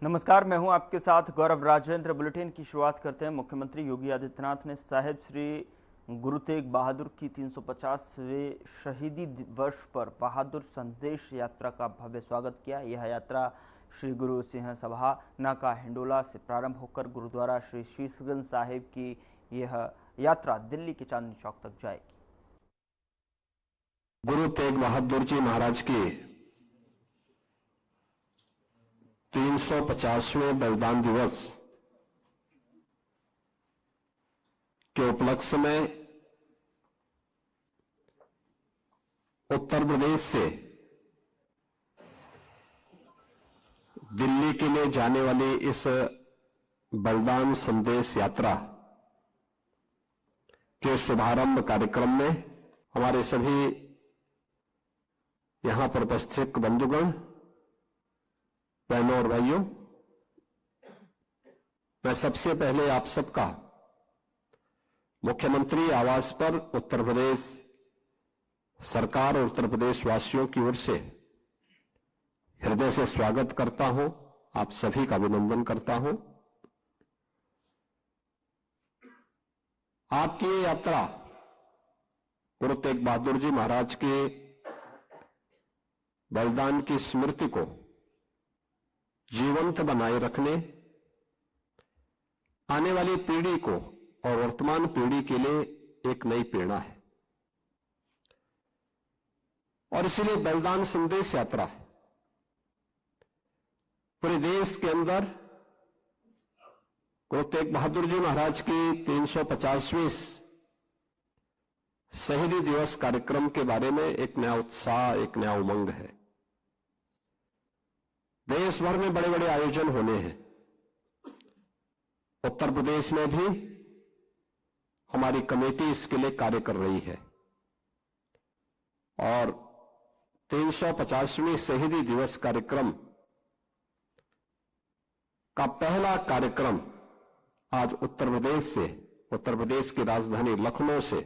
नमस्कार, मैं हूं आपके साथ गौरव राजेंद्र। बुलेटिन की शुरुआत करते हैं। मुख्यमंत्री योगी आदित्यनाथ ने साहिब श्री गुरु तेग बहादुर की 350वें शहीदी वर्ष पर बहादुर संदेश यात्रा का भव्य स्वागत किया। यह यात्रा श्री गुरु सिंह सभा नाका हिंडोला से प्रारंभ होकर गुरुद्वारा श्री शीशगंज साहिब की यह यात्रा दिल्ली के चांदनी चौक तक जाएगी। गुरु तेग बहादुर जी महाराज की 350वें बलिदान दिवस के उपलक्ष्य में उत्तर प्रदेश से दिल्ली के लिए जाने वाली इस बलिदान संदेश यात्रा के शुभारंभ कार्यक्रम में हमारे सभी यहां पर उपस्थित बंधुगण, बहनों और भाइयों, मैं सबसे पहले आप सबका मुख्यमंत्री आवास पर उत्तर प्रदेश सरकार और उत्तर प्रदेश वासियों की ओर से हृदय से स्वागत करता हूं। आप सभी का अभिनंदन करता हूं। आपकी ये यात्रा गुरु तेग बहादुर जी महाराज के बलिदान की स्मृति को जीवंत बनाए रखने, आने वाली पीढ़ी को और वर्तमान पीढ़ी के लिए एक नई प्रेरणा है और इसलिए बलिदान संदेश यात्रा पूरे देश के अंदर गुरु तेग बहादुर जी महाराज की 350वें शहीदी दिवस कार्यक्रम के बारे में एक नया उत्साह, एक नया उमंग है। देश भर में बड़े बड़े आयोजन होने हैं। उत्तर प्रदेश में भी हमारी कमेटी इसके लिए कार्य कर रही है और 350वें शहीदी दिवस कार्यक्रम का पहला कार्यक्रम आज उत्तर प्रदेश की राजधानी लखनऊ से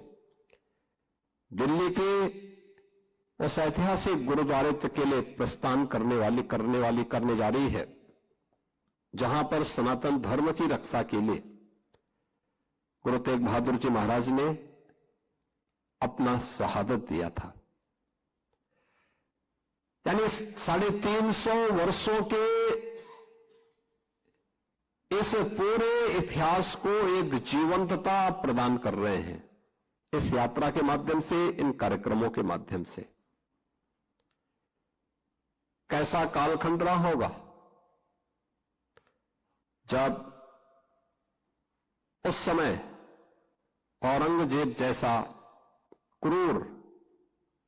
दिल्ली के उस ऐतिहासिक गुरुद्वारे के लिए प्रस्थान करने जा रही है, जहां पर सनातन धर्म की रक्षा के लिए गुरु तेग बहादुर जी महाराज ने अपना शहादत दिया था। यानी 350 वर्षों के इस पूरे इतिहास को एक जीवंतता प्रदान कर रहे हैं इस यात्रा के माध्यम से, इन कार्यक्रमों के माध्यम से। कैसा कालखंड रहा होगा जब उस समय औरंगजेब जैसा क्रूर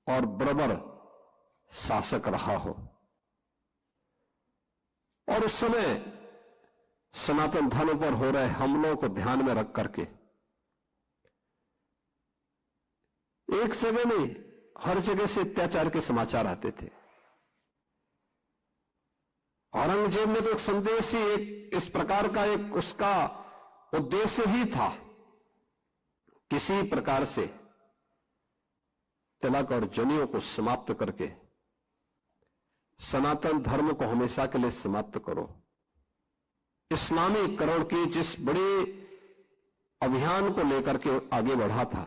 और बर्बर शासक रहा हो और उस समय सनातन धर्म पर हो रहे हमलों को ध्यान में रख करके एक समय में हर जगह से अत्याचार के समाचार आते थे। औरंगजेब ने तो एक संदेश ही, एक इस प्रकार का एक उसका उद्देश्य ही था, किसी प्रकार से तिलक और जनेऊ को समाप्त करके सनातन धर्म को हमेशा के लिए समाप्त करो। इस्लामीकरण के जिस बड़े अभियान को लेकर के आगे बढ़ा था,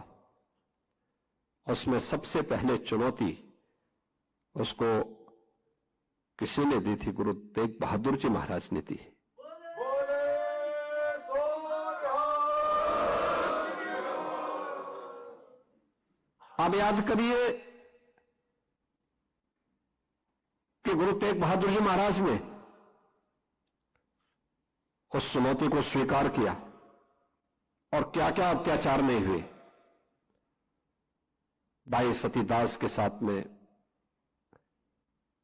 उसमें सबसे पहले चुनौती उसको किसी ने दी थी? गुरु तेग बहादुर जी महाराज ने दी। आप याद करिए कि गुरु तेग बहादुर जी महाराज ने उस चुनौती को स्वीकार किया और क्या क्या अत्याचार नहीं हुए। भाई सतीदास के साथ में,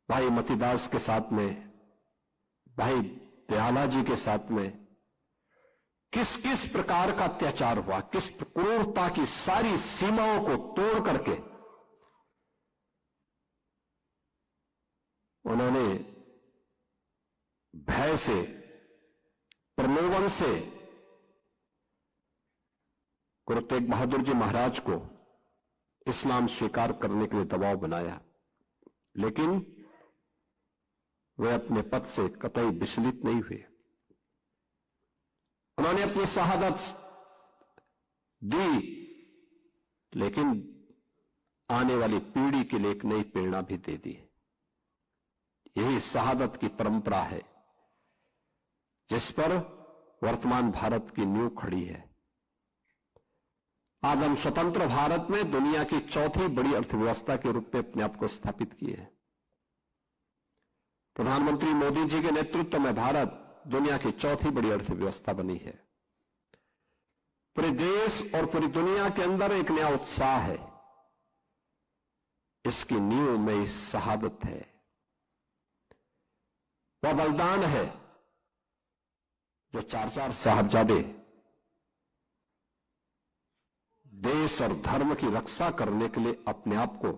भाई मतीदास के साथ में, भाई दयाला जी के साथ में किस किस प्रकार का अत्याचार हुआ, किस क्रूरता की सारी सीमाओं को तोड़ करके उन्होंने भय से, प्रलोभन से गुरु तेग बहादुर जी महाराज को इस्लाम स्वीकार करने के लिए दबाव बनाया। लेकिन वे अपने पद से कतई विचलित नहीं हुए। उन्होंने अपनी शहादत दी, लेकिन आने वाली पीढ़ी के लिए एक नई प्रेरणा भी दे दी। यही शहादत की परंपरा है जिस पर वर्तमान भारत की नींव खड़ी है। आज हम स्वतंत्र भारत में दुनिया की चौथी बड़ी अर्थव्यवस्था के रूप में अपने आप को स्थापित किए हैं। प्रधानमंत्री मोदी जी के नेतृत्व में भारत दुनिया की चौथी बड़ी अर्थव्यवस्था बनी है। पूरे देश और पूरी दुनिया के अंदर एक नया उत्साह है। इसकी नींव में इस शहादत है, वह बलिदान है जो चार साहबजादे देश और धर्म की रक्षा करने के लिए अपने आप को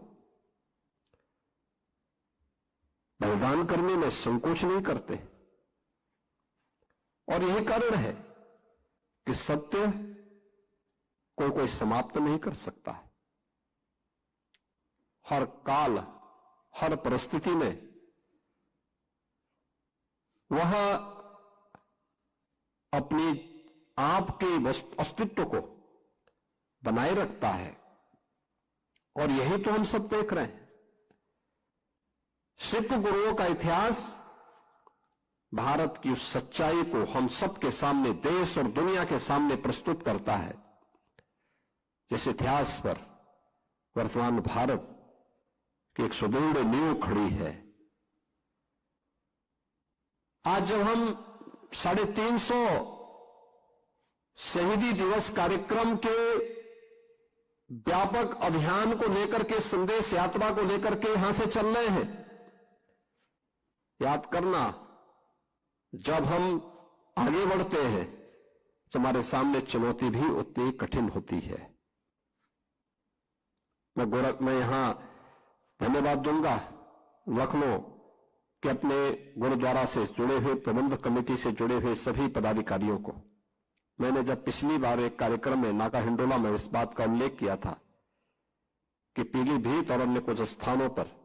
बलिदान करने में संकोच नहीं करते। और यही कारण है कि सत्य को कोई समाप्त नहीं कर सकता। हर काल, हर परिस्थिति में वह अपनी आपके अस्तित्व को बनाए रखता है। और यही तो हम सब देख रहे हैं। सिख गुरुओं का इतिहास भारत की उस सच्चाई को हम सबके सामने, देश और दुनिया के सामने प्रस्तुत करता है जिस इतिहास पर वर्तमान भारत की एक सुदृढ़ नींव खड़ी है। आज जब हम 350 शहीदी दिवस कार्यक्रम के व्यापक अभियान को लेकर के, संदेश यात्रा को लेकर के यहां से चल रहे हैं, याद करना जब हम आगे बढ़ते हैं तो हमारे सामने चुनौती भी उतनी कठिन होती है। मैं यहां धन्यवाद दूंगा लखनऊ के अपने गुरुद्वारा से जुड़े हुए, प्रबंधक कमेटी से जुड़े हुए सभी पदाधिकारियों को। मैंने जब पिछली बार एक कार्यक्रम में नाका हिंडोला में इस बात का उल्लेख किया था कि पीलीभीत और अन्य कुछ स्थानों पर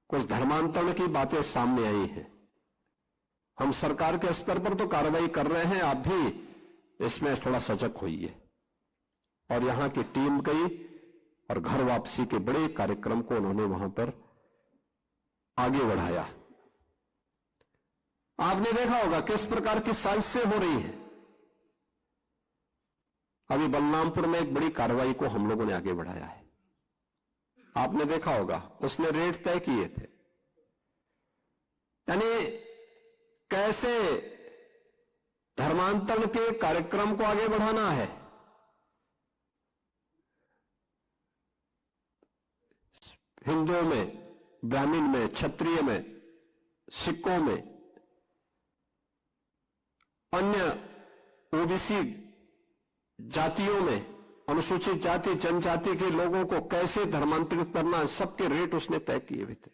कुछ धर्मांतरण की बातें सामने आई हैं। हम सरकार के स्तर पर तो कार्रवाई कर रहे हैं, आप भी इसमें थोड़ा सजग होइए। और यहां की टीम गई और घर वापसी के बड़े कार्यक्रम को उन्होंने वहां पर आगे बढ़ाया। आपने देखा होगा किस प्रकार की साजिशें हो रही हैं। अभी बलरामपुर में एक बड़ी कार्रवाई को हम लोगों ने आगे बढ़ाया है। आपने देखा होगा, उसने रेट तय किए थे। यानी कैसे धर्मांतरण के कार्यक्रम को आगे बढ़ाना है। हिंदुओं में, ब्राह्मण में, क्षत्रिय में, सिखों में, अन्य ओबीसी जातियों में, अनुसूचित जाति जनजाति के लोगों को कैसे धर्मांतरित करना, सबके रेट उसने तय किए हुए थे।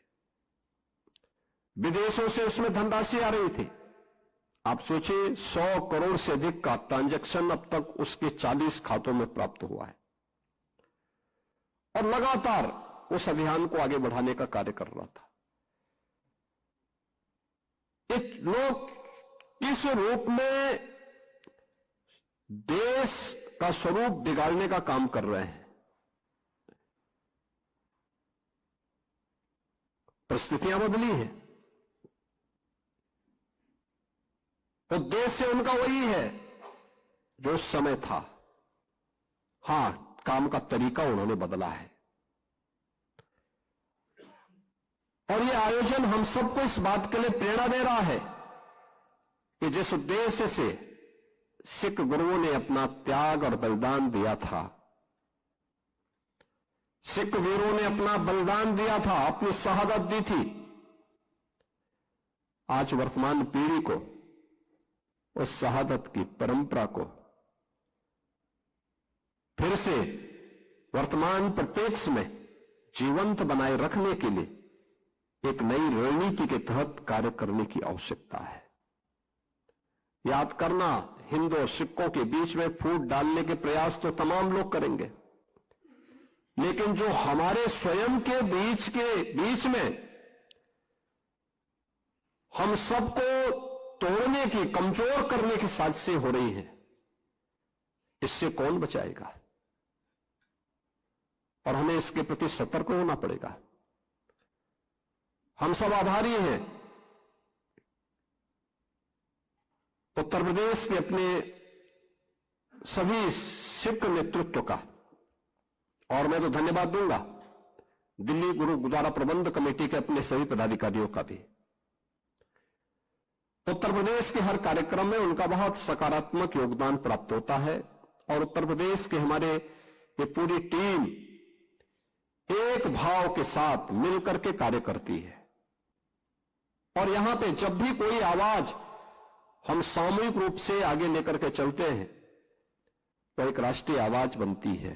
विदेशों से उसमें धनराशि आ रही थी। आप सोचिए 100 करोड़ से अधिक का ट्रांजैक्शन अब तक उसके 40 खातों में प्राप्त हुआ है और लगातार उस अभियान को आगे बढ़ाने का कार्य कर रहा था। लोग इस रूप में देश का स्वरूप बिगाड़ने का काम कर रहे हैं। परिस्थितियां बदली हैं, उद्देश्य उनका वही है जो उस समय था। हां, काम का तरीका उन्होंने बदला है। और यह आयोजन हम सबको इस बात के लिए प्रेरणा दे रहा है कि जिस उद्देश्य से सिख गुरुओं ने अपना त्याग और बलिदान दिया था, सिख वीरों ने अपना बलिदान दिया था, अपनी शहादत दी थी, आज वर्तमान पीढ़ी को उस शहादत की परंपरा को फिर से वर्तमान परिप्रेक्ष्य में जीवंत बनाए रखने के लिए एक नई रणनीति के तहत कार्य करने की आवश्यकता है। याद करना, हिंदू और सिखों के बीच में फूट डालने के प्रयास तो तमाम लोग करेंगे, लेकिन जो हमारे स्वयं के बीच में हम सबको तोड़ने की, कमजोर करने की साजिशें हो रही हैं। इससे कौन बचाएगा? और हमें इसके प्रति सतर्क होना पड़ेगा। हम सब आभारी हैं उत्तर प्रदेश के अपने सभी सिख नेतृत्व का, और मैं तो धन्यवाद दूंगा दिल्ली गुरुद्वारा प्रबंध कमेटी के अपने सभी पदाधिकारियों का भी। उत्तर प्रदेश के हर कार्यक्रम में उनका बहुत सकारात्मक योगदान प्राप्त होता है, और उत्तर प्रदेश के हमारे ये पूरी टीम एक भाव के साथ मिलकर के कार्य करती है। और यहां पे जब भी कोई आवाज हम सामूहिक रूप से आगे लेकर के चलते हैं तो एक राष्ट्रीय आवाज बनती है,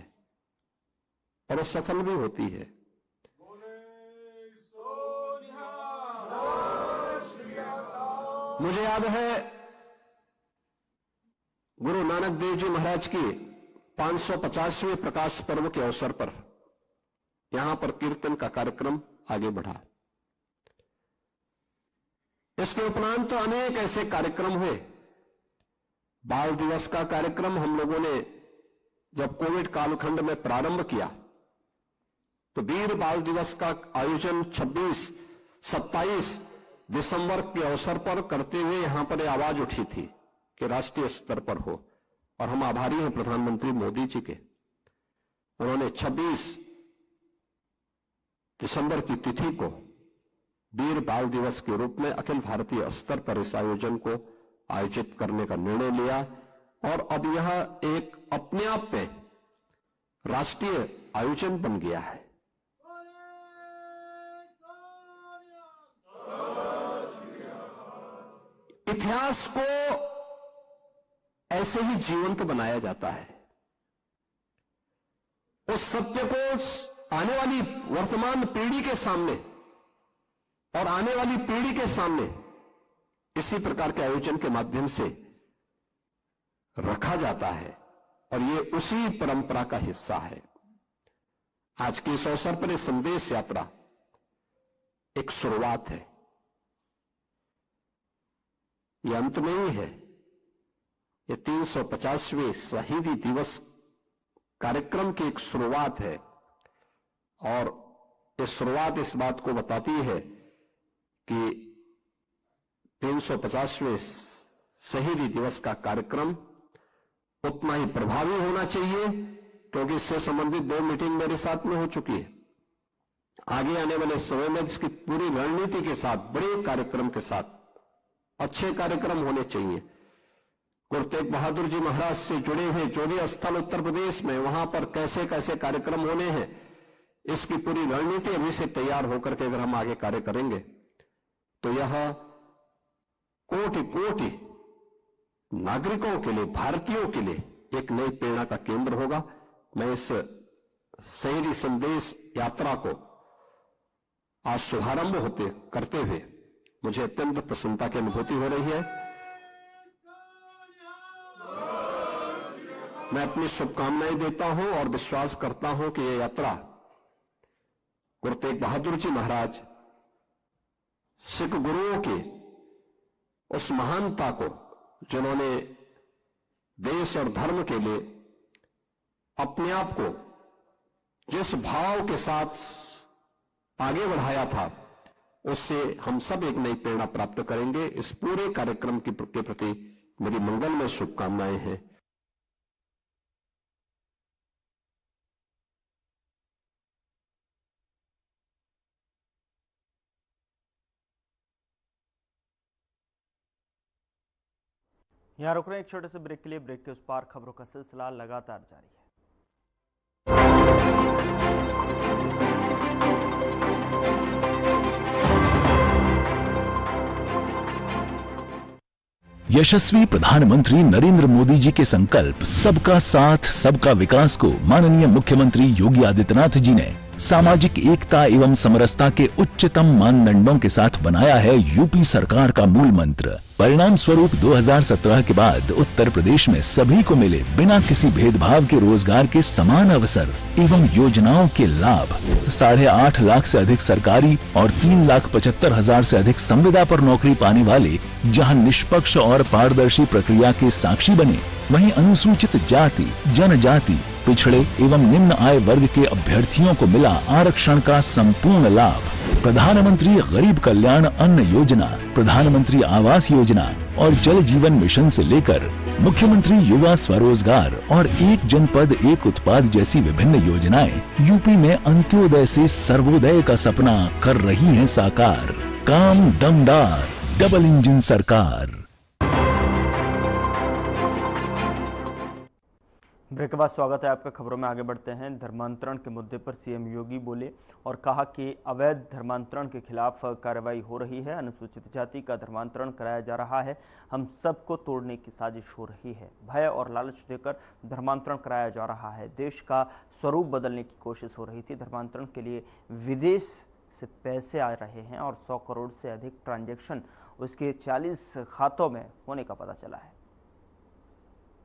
और वो सफल भी होती है। मुझे याद है गुरु नानक देव जी महाराज की 550वें प्रकाश पर्व के अवसर पर यहां पर कीर्तन का कार्यक्रम आगे बढ़ा। इसके उपरांत तो अनेक ऐसे कार्यक्रम हुए। बाल दिवस का कार्यक्रम हम लोगों ने जब कोविड कालखंड में प्रारंभ किया तो वीर बाल दिवस का आयोजन 26-27 दिसंबर के अवसर पर करते हुए यहां पर आवाज उठी थी कि राष्ट्रीय स्तर पर हो, और हम आभारी हैं प्रधानमंत्री मोदी जी के। उन्होंने 26 दिसंबर की तिथि को वीर बाल दिवस के रूप में अखिल भारतीय स्तर पर इस आयोजन को आयोजित करने का निर्णय लिया, और अब यह एक अपने आप में राष्ट्रीय आयोजन बन गया है। इतिहास को ऐसे ही जीवंत बनाया जाता है। उस सत्य को आने वाली वर्तमान पीढ़ी के सामने और आने वाली पीढ़ी के सामने इसी प्रकार के आयोजन के माध्यम से रखा जाता है, और ये उसी परंपरा का हिस्सा है। आज के इस अवसर पर संदेश यात्रा एक शुरुआत है, ये अंत नहीं है। ये 350वें शहीदी दिवस कार्यक्रम की एक शुरुआत है, और ये शुरुआत इस बात को बताती है कि 350वें शहीदी दिवस का कार्यक्रम उतना ही प्रभावी होना चाहिए, क्योंकि इससे संबंधित 2 मीटिंग मेरे साथ में हो चुकी है। आगे आने वाले समय में इसकी पूरी रणनीति के साथ, बड़े कार्यक्रम के साथ अच्छे कार्यक्रम होने चाहिए। गुरु तेग बहादुर जी महाराज से जुड़े हुए जो भी स्थल उत्तर प्रदेश में, वहां पर कैसे कैसे कार्यक्रम होने हैं, इसकी पूरी रणनीति अभी से तैयार होकर के अगर हम आगे कार्य करेंगे तो यह कोटि कोटि नागरिकों के लिए, भारतीयों के लिए एक नई प्रेरणा का केंद्र होगा। मैं इस शहीदी संदेश यात्रा को आज शुभारंभ करते हुए मुझे अत्यंत प्रसन्नता की अनुभूति हो रही है। मैं अपनी शुभकामनाएं देता हूं और विश्वास करता हूं कि यह यात्रा गुरु तेग बहादुर जी महाराज, सिख गुरुओं की उस महानता को, जिन्होंने देश और धर्म के लिए अपने आप को जिस भाव के साथ आगे बढ़ाया था, उससे हम सब एक नई प्रेरणा प्राप्त करेंगे। इस पूरे कार्यक्रम के प्रति मेरी मंगलमय शुभकामनाएं हैं। यहाँ रुक रहे हैं एक छोटे से ब्रेक के लिए। ब्रेक के उस पार खबरों का सिलसिला लगातार जारी है। यशस्वी प्रधानमंत्री नरेंद्र मोदी जी के संकल्प सबका साथ सबका विकास को माननीय मुख्यमंत्री योगी आदित्यनाथ जी ने सामाजिक एकता एवं समरसता के उच्चतम मानदंडों के साथ बनाया है यूपी सरकार का मूल मंत्र। परिणाम स्वरूप 2017 के बाद उत्तर प्रदेश में सभी को मिले बिना किसी भेदभाव के रोजगार के समान अवसर एवं योजनाओं के लाभ। 8.5 लाख से अधिक सरकारी और 3,75,000 से अधिक संविदा पर नौकरी पाने वाले जहां निष्पक्ष और पारदर्शी प्रक्रिया के साक्षी बने, वहीं अनुसूचित जाति, जनजाति, पिछड़े एवं निम्न आय वर्ग के अभ्यर्थियों को मिला आरक्षण का संपूर्ण लाभ। प्रधानमंत्री गरीब कल्याण अन्न योजना, प्रधानमंत्री आवास योजना और जल जीवन मिशन से लेकर मुख्यमंत्री युवा स्वरोजगार और एक जनपद एक उत्पाद जैसी विभिन्न योजनाएं यूपी में अंत्योदय से सर्वोदय का सपना कर रही हैं साकार। काम दमदार, डबल इंजन सरकार। ब्रेक के बाद स्वागत है आपका। खबरों में आगे बढ़ते हैं। धर्मांतरण के मुद्दे पर सीएम योगी बोले और कहा कि अवैध धर्मांतरण के खिलाफ कार्रवाई हो रही है। अनुसूचित जाति का धर्मांतरण कराया जा रहा है। हम सबको तोड़ने की साजिश हो रही है। भय और लालच देकर धर्मांतरण कराया जा रहा है। देश का स्वरूप बदलने की कोशिश हो रही थी। धर्मांतरण के लिए विदेश से पैसे आ रहे हैं और 100 करोड़ से अधिक ट्रांजैक्शन उसके 40 खातों में होने का पता चला है।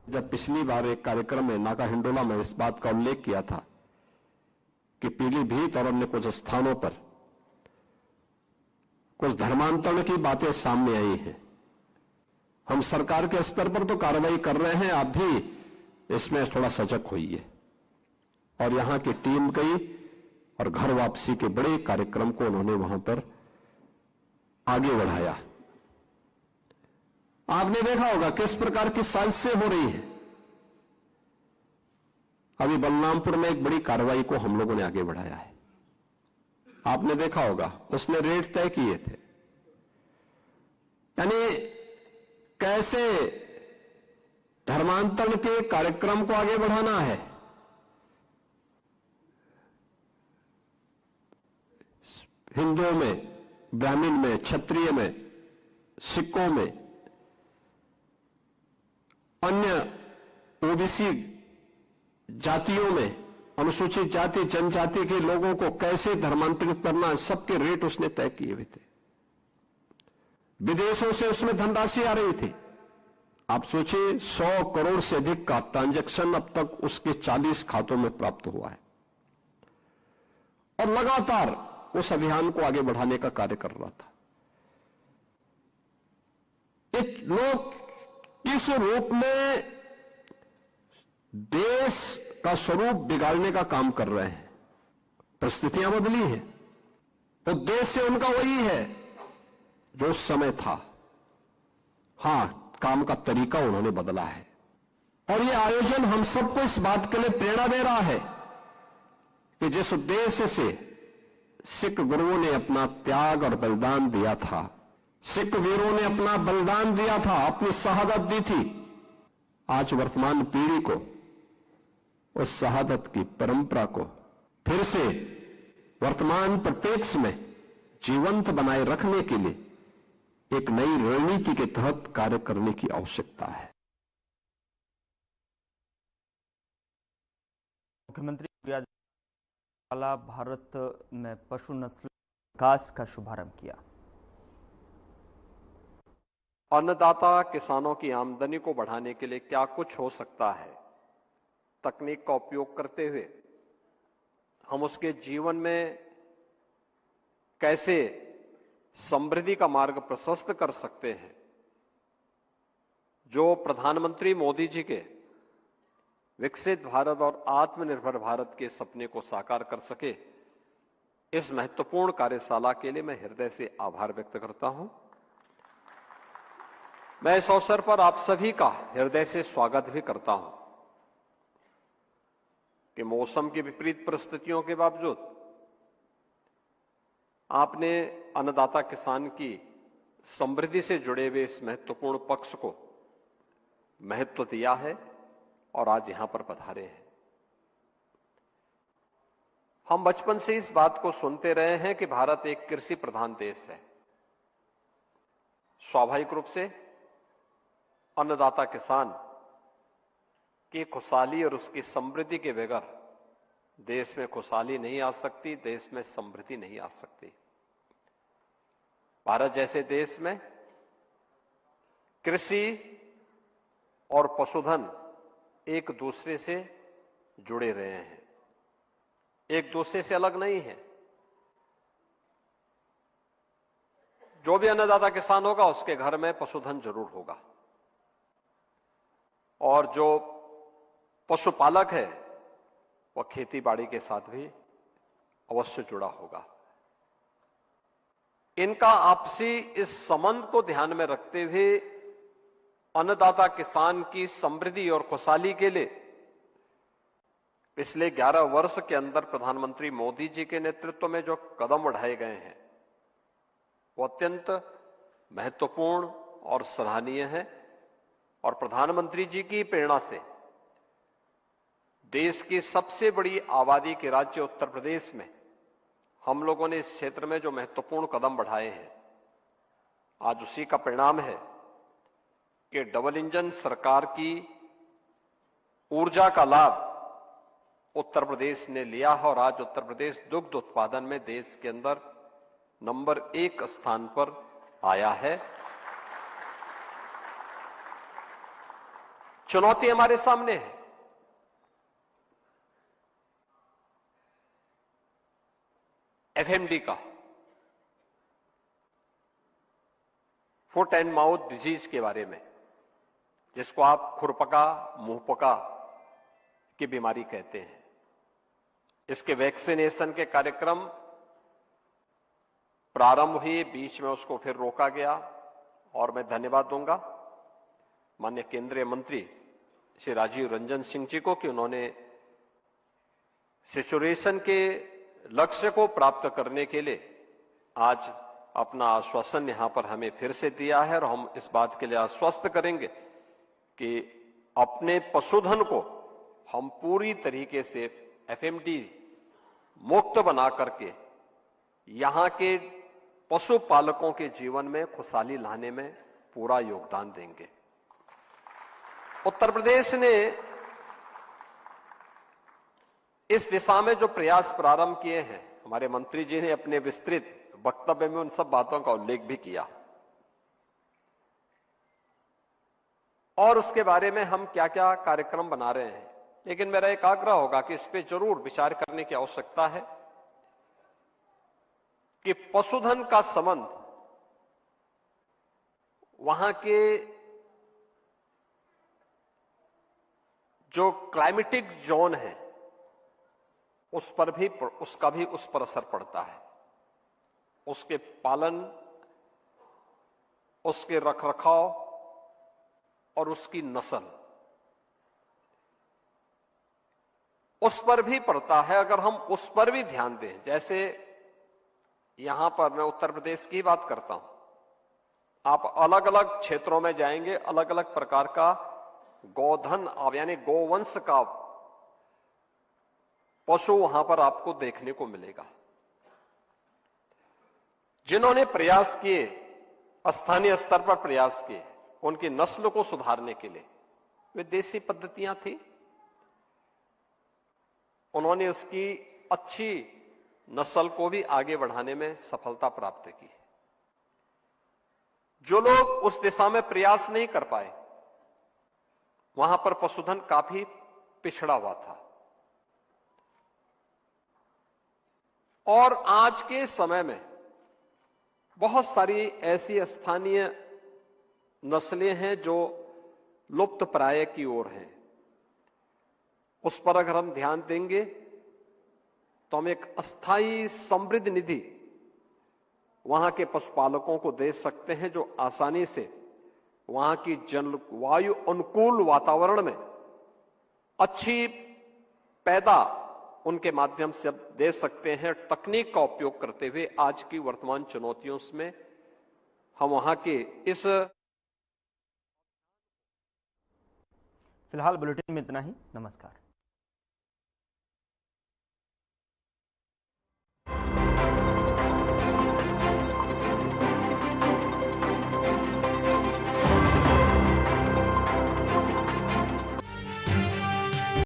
जब पिछली बार एक कार्यक्रम में नाका हिंडोला में इस बात का उल्लेख किया था कि पीलीभीत और अन्य कुछ स्थानों पर कुछ धर्मांतरण की बातें सामने आई हैं। हम सरकार के स्तर पर तो कार्रवाई कर रहे हैं, आप भी इसमें थोड़ा सजग होइए। और यहां की टीम गई और घर वापसी के बड़े कार्यक्रम को उन्होंने वहां पर आगे बढ़ाया। आपने देखा होगा किस प्रकार की साजिशें हो रही हैं। अभी बलरामपुर में एक बड़ी कार्रवाई को हम लोगों ने आगे बढ़ाया है। आपने देखा होगा उसने रेट तय किए थे। यानी कैसे धर्मांतरण के कार्यक्रम को आगे बढ़ाना है। हिंदुओं में, ब्राह्मण में, क्षत्रिय में, सिखों में, अन्य ओबीसी जातियों में, अनुसूचित जाति जनजाति के लोगों को कैसे धर्मांतरित करना, सबके रेट उसने तय किए हुए थे। विदेशों से उसमें धनराशि आ रही थी। आप सोचिए 100 करोड़ से अधिक का ट्रांजैक्शन अब तक उसके 40 खातों में प्राप्त हुआ है और लगातार उस अभियान को आगे बढ़ाने का कार्य कर रहा था। एक लोग इस रूप में देश का स्वरूप बिगाड़ने का काम कर रहे हैं। परिस्थितियां बदली हैं। उद्देश्य उनका वही है जो उस समय था। हां, काम का तरीका उन्होंने बदला है। और यह आयोजन हम सबको इस बात के लिए प्रेरणा दे रहा है कि जिस उद्देश्य से सिख गुरुओं ने अपना त्याग और बलिदान दिया था, सिख वीरों ने अपना बलिदान दिया था, अपनी शहादत दी थी, आज वर्तमान पीढ़ी को उस शहादत की परंपरा को फिर से वर्तमान परिप्रेक्ष्य में जीवंत बनाए रखने के लिए एक नई रणनीति के तहत कार्य करने की आवश्यकता है। मुख्यमंत्री भारत में पशु नस्ल विकास का शुभारंभ किया। अन्नदाता किसानों की आमदनी को बढ़ाने के लिए क्या कुछ हो सकता है, तकनीक का उपयोग करते हुए हम उसके जीवन में कैसे समृद्धि का मार्ग प्रशस्त कर सकते हैं। जो प्रधानमंत्री मोदी जी के विकसित भारत और आत्मनिर्भर भारत के सपने को साकार कर सके, इस महत्वपूर्ण कार्यशाला के लिए मैं हृदय से आभार व्यक्त करता हूं। मैं इस अवसर पर आप सभी का हृदय से स्वागत भी करता हूं कि मौसम की विपरीत परिस्थितियों के बावजूद आपने अन्नदाता किसान की समृद्धि से जुड़े हुए इस महत्वपूर्ण पक्ष को महत्व दिया है और आज यहां पर पधारे हैं। हम बचपन से इस बात को सुनते रहे हैं कि भारत एक कृषि प्रधान देश है। स्वाभाविक रूप से अन्नदाता किसान की खुशहाली और उसकी समृद्धि के बगैर देश में खुशहाली नहीं आ सकती, देश में समृद्धि नहीं आ सकती। भारत जैसे देश में कृषि और पशुधन एक दूसरे से जुड़े रहे हैं, एक दूसरे से अलग नहीं है। जो भी अन्नदाता किसान होगा उसके घर में पशुधन जरूर होगा, और जो पशुपालक है वह खेती बाड़ी के साथ भी अवश्य जुड़ा होगा। इनका आपसी इस संबंध को ध्यान में रखते हुए अन्नदाता किसान की समृद्धि और खुशहाली के लिए पिछले 11 वर्ष के अंदर प्रधानमंत्री मोदी जी के नेतृत्व में जो कदम उठाए गए हैं वो अत्यंत महत्वपूर्ण और सराहनीय है। और प्रधानमंत्री जी की प्रेरणा से देश की सबसे बड़ी आबादी के राज्य उत्तर प्रदेश में हम लोगों ने इस क्षेत्र में जो महत्वपूर्ण कदम बढ़ाए हैं, आज उसी का परिणाम है कि डबल इंजन सरकार की ऊर्जा का लाभ उत्तर प्रदेश ने लिया है और आज उत्तर प्रदेश दुग्ध उत्पादन में देश के अंदर नंबर 1 स्थान पर आया है। चुनौती हमारे सामने है। एफएमडी का, फुट एंड माउथ डिजीज के बारे में, जिसको आप खुरपका मुंहपका की बीमारी कहते हैं, इसके वैक्सीनेशन के कार्यक्रम प्रारंभ हुए, बीच में उसको फिर रोका गया। और मैं धन्यवाद दूंगा माननीय केंद्रीय मंत्री श्री राजीव रंजन सिंह जी को कि उन्होंने सैचुरेशन के लक्ष्य को प्राप्त करने के लिए आज अपना आश्वासन यहां पर हमें फिर से दिया है। और हम इस बात के लिए आश्वस्त करेंगे कि अपने पशुधन को हम पूरी तरीके से एफएमडी मुक्त बना करके यहां के पशुपालकों के जीवन में खुशहाली लाने में पूरा योगदान देंगे। उत्तर प्रदेश ने इस दिशा में जो प्रयास प्रारंभ किए हैं, हमारे मंत्री जी ने अपने विस्तृत वक्तव्य में उन सब बातों का उल्लेख भी किया, और उसके बारे में हम क्या क्या कार्यक्रम बना रहे हैं। लेकिन मेरा एक आग्रह होगा कि इस पे जरूर विचार करने की आवश्यकता है कि पशुधन का संबंध वहां के जो क्लाइमेटिक जोन है उसका भी उस पर असर पड़ता है। उसके पालन, उसके रखरखाव और उसकी नस्ल, उस पर भी पड़ता है। अगर हम उस पर भी ध्यान दें, जैसे यहां पर मैं उत्तर प्रदेश की बात करता हूं, आप अलग अलग क्षेत्रों में जाएंगे, अलग अलग प्रकार का गोधन यानी गोवंश का पशु वहां पर आपको देखने को मिलेगा। जिन्होंने प्रयास किए, स्थानीय स्तर पर प्रयास किए उनकी नस्ल को सुधारने के लिए, वे देसी पद्धतियां थी, उन्होंने उसकी अच्छी नस्ल को भी आगे बढ़ाने में सफलता प्राप्त की। जो लोग उस दिशा में प्रयास नहीं कर पाए, वहां पर पशुधन काफी पिछड़ा हुआ था। और आज के समय में बहुत सारी ऐसी स्थानीय नस्लें हैं जो लुप्त प्राय की ओर हैं। उस पर अगर हम ध्यान देंगे तो हम एक अस्थायी समृद्ध निधि वहां के पशुपालकों को दे सकते हैं, जो आसानी से वहां की जलवायु अनुकूल वातावरण में अच्छी पैदा उनके माध्यम से अब दे सकते हैं। तकनीक का उपयोग करते हुए आज की वर्तमान चुनौतियों में हम वहां के इस फिलहाल बुलेटिन में इतना ही। नमस्कार।